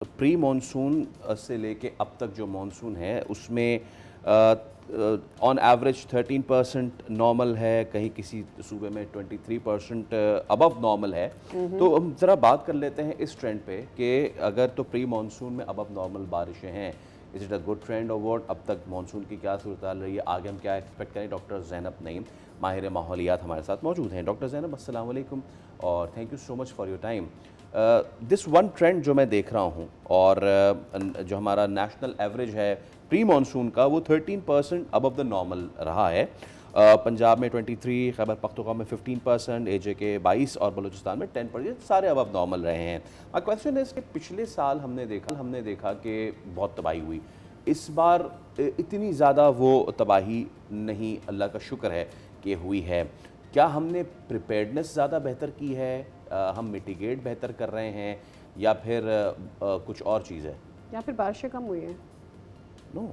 Pre monsoon से लेके अब तक जो मानसून है उसमें ऑन एवरेज 13% नॉर्मल है, कहीं किसी सूबे में 23% अबव नॉर्मल है। तो हम ज़रा बात कर लेते हैं इस ट्रेंड पे कि अगर तो प्री मानसून में अबव नॉर्मल बारिशें हैं, is it a good trend और व्हाट? अब तक मानसून की क्या सूरत रही है, आगे हम क्या एक्सपेक्ट करें? डॉक्टर ज़ैनब नईम माहिर माहौलियात हमारे साथ मौजूद हैं। डॉक्टर ज़ैनब अस्सलाम वालेकुम और thank you so much for your time. This one trend जो मैं देख रहा हूँ और जो हमारा नेशनल एवरेज है प्री मानसून का, वो 13% अबव द नॉर्मल रहा है। पंजाब में 23, खैबर पख्तूनख्वा में 15%, AJK 22 और बलूचिस्तान में 10%, सारे अबव नॉर्मल रहे हैं। क्वेश्चन है इसके पिछले साल हमने देखा कि बहुत तबाही हुई, इस बार इतनी ज़्यादा वो तबाही नहीं, अल्लाह का शुक्र है कि हुई है। क्या हमने प्रिपेयर्डनेस ज़्यादा बेहतर की है, हम मिटिगेट बेहतर कर रहे हैं, या फिर कुछ और चीज़ है, या फिर बारिशें कम हुई हैं? नो?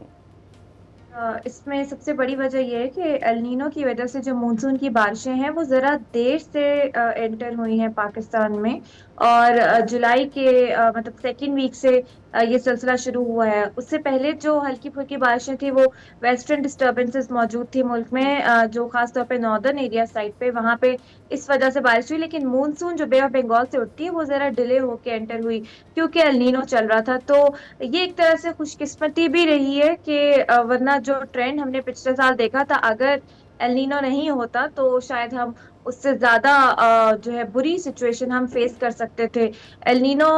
इसमें सबसे बड़ी वजह यह है कि एल नीनो की वजह से जो मानसून की बारिशें हैं वो ज़रा देर से एंटर हुई हैं पाकिस्तान में। और जुलाई के मतलब सेकेंड वीक से ये सिलसिला शुरू हुआ है। उससे पहले जो हल्की फुल्की बारिशें थी वो वेस्टर्न डिस्टर्बेंसेस मौजूद थी मुल्क में, जो खास तौर पे नॉर्दर्न एरिया साइड पे, वहाँ पे इस वजह से बारिश हुई। लेकिन मानसून जो बे ऑफ बंगाल से उठती है वो ज़रा डिले होके एंटर हुई क्योंकि एल नीनो चल रहा था। तो ये एक तरह से खुशकिस्मती भी रही है कि वरना जो ट्रेंड हमने पिछले साल देखा था, अगर एल नीनो नहीं होता तो शायद हम उससे ज्यादा जो है बुरी सिचुएशन हम फेस कर सकते थे। एल नीनो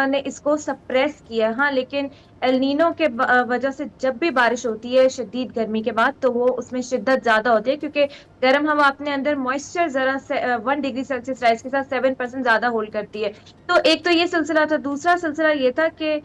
ने इसको सप्रेस किया, हाँ, लेकिन एल नीनो के वजह से जब भी बारिश होती है शदीद गर्मी के बाद, तो वो उसमें शिद्दत ज्यादा होती है क्योंकि गर्म हवा अपने अंदर मॉइस्चर जरा 1 डिग्री सेल्सियस राइज के साथ 7% ज्यादा होल्ड करती है। तो एक तो ये सिलसिला था। दूसरा सिलसिला ये था कि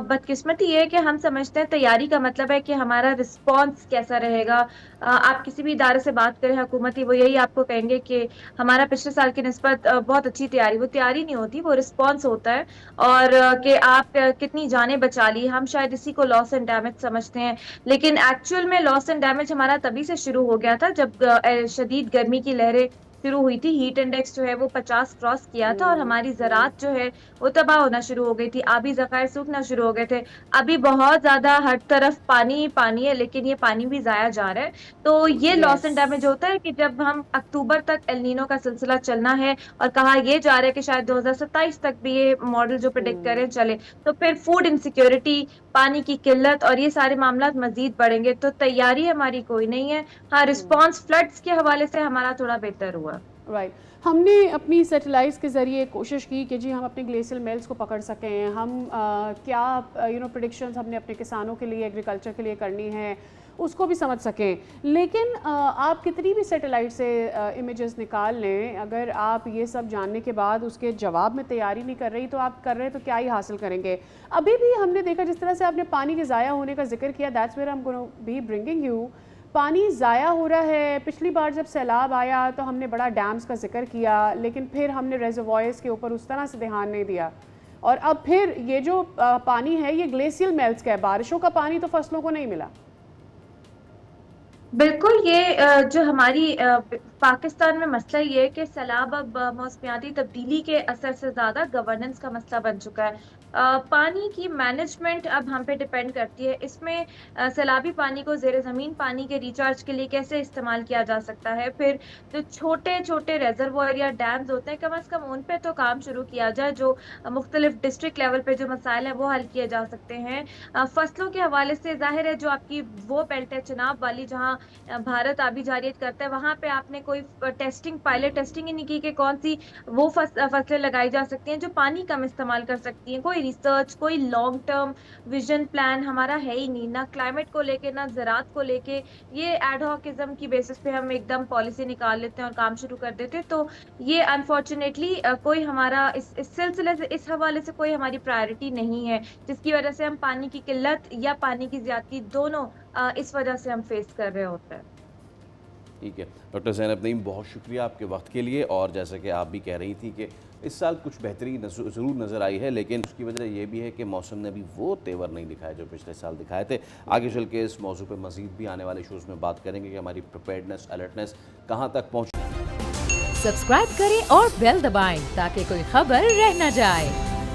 बदकिस्मती ये है कि हम समझते हैं तैयारी का मतलब है कि हमारा रिस्पॉन्स कैसा रहेगा। आप किसी भी इदारे से बात करें हुकूमती, वो यही आपको कहेंगे कि हमारा पिछले साल की निस्बत बहुत अच्छी तैयारी। वो तैयारी नहीं होती, वो रिस्पॉन्स होता है। और कि आप कितनी जानें बचा ली, हम शायद इसी को लॉस एंड डैमेज समझते हैं। लेकिन एक्चुअल में लॉस एंड डैमेज हमारा तभी से शुरू हो गया था जब शदीद गर्मी की लहरें शुरू हुई थी। हीट इंडेक्स जो है वो 50 क्रॉस किया था और हमारी ज़रात जो है वो तबाह होना शुरू हो गई थी। आबी ज़खायर सूखना शुरू हो गए थे। अभी बहुत ज्यादा हर तरफ पानी ही पानी है, लेकिन ये पानी भी जाया जा रहा है। तो ये लॉस यस। एंड डैमेज होता है कि जब हम अक्टूबर तक एल नीनो का सिलसिला चलना है, और कहा यह जा रहा है कि शायद 2027 तक भी ये मॉडल जो प्रेडिक्ट करें चले, तो फिर फूड इनसिक्योरिटी, पानी की किल्लत और ये सारे मामला मजीद बढ़ेंगे। तो तैयारी हमारी कोई नहीं है। हाँ, रिस्पॉन्स फ्लड्स के हवाले से हमारा थोड़ा बेहतर हुआ। राइट। हमने अपनी सैटेलाइट्स के ज़रिए कोशिश की कि जी हम अपने ग्लेशियल मेल्स को पकड़ सकें। हम क्या प्रेडिक्शंस हमने अपने किसानों के लिए, एग्रीकल्चर के लिए करनी है, उसको भी समझ सकें। लेकिन आप कितनी भी सैटेलाइट से इमेजेस निकाल लें, अगर आप ये सब जानने के बाद उसके जवाब में तैयारी नहीं कर रही तो आप कर रहे तो क्या ही हासिल करेंगे। अभी भी हमने देखा, जिस तरह से आपने पानी के ज़ाया होने का जिक्र किया, that's where I am gonna be bringing you. पानी ज़ाया हो रहा है। पिछली बार जब सैलाब आया तो हमने बड़ा डैम्स का जिक्र किया, लेकिन फिर हमने रेजर्वॉयर्स के ऊपर उस तरह से ध्यान नहीं दिया। और अब फिर ये जो पानी है ये ग्लेशियल मेल्ट्स का है, बारिशों का पानी तो फसलों को नहीं मिला। बिल्कुल। ये जो हमारी पाकिस्तान में मसला ये है कि सैलाब अब मौसमियाती तब्दीली के असर से ज्यादा गवर्नेंस का मसला बन चुका है। पानी की मैनेजमेंट अब हम पे डिपेंड करती है। इसमें सैलाबी पानी को जेर जमीन पानी के रिचार्ज के लिए कैसे इस्तेमाल किया जा सकता है, फिर जो छोटे छोटे रेजर्वोयर या डैम्स होते हैं, कम अज कम उन पे तो काम शुरू किया जाए। जो मुख्तलिफ डिस्ट्रिक्ट लेवल पे जो मसाइल है वो हल किए जा सकते हैं। फसलों के हवाले से जाहिर है, जो आपकी वो बेल्ट है चिनाब वाली, जहाँ भारत आबी जारियत करता है, वहां पे आपने कोई टेस्टिंग, पायलट टेस्टिंग ही नहीं की कि कौन सी वो फसलें लगाई जा सकती हैं जो पानी कम इस्तेमाल कर सकती हैं। कोई रिसर्च, कोई लॉन्ग टर्म विजन प्लान हमारा है ही नहीं, ना क्लाइमेट को लेके ना ज़रात को लेके। ये एडहॉकिज्म की बेसिस पे हम एकदम पॉलिसी निकाल लेते हैं और काम शुरू कर देते हैं। तो ये अनफॉर्चुनेटली कोई हमारा इस सिलसिले से, इस हवाले से कोई हमारी प्रायोरिटी नहीं है, जिसकी वजह से हम पानी की किल्लत या पानी की ज्यादती दोनों इस वजह से हम फेस कर रहे होते हैं। ठीक है डॉक्टर ज़ैनब नईम, बहुत शुक्रिया आपके वक्त के लिए। और जैसे कि आप भी कह रही थी कि इस साल कुछ बेहतरी ज़रूर नज़र आई है, लेकिन उसकी वजह ये भी है कि मौसम ने भी वो तेवर नहीं दिखाए जो पिछले साल दिखाए थे। आगे चल के इस मौजू पर मज़ीद भी आने वाले शोज़ में बात करेंगे कि हमारी प्रिपेयर्डनेस, अलर्टनेस कहाँ तक पहुँची। सब्सक्राइब करें और बेल दबाएं ताकि कोई खबर रह न जाए।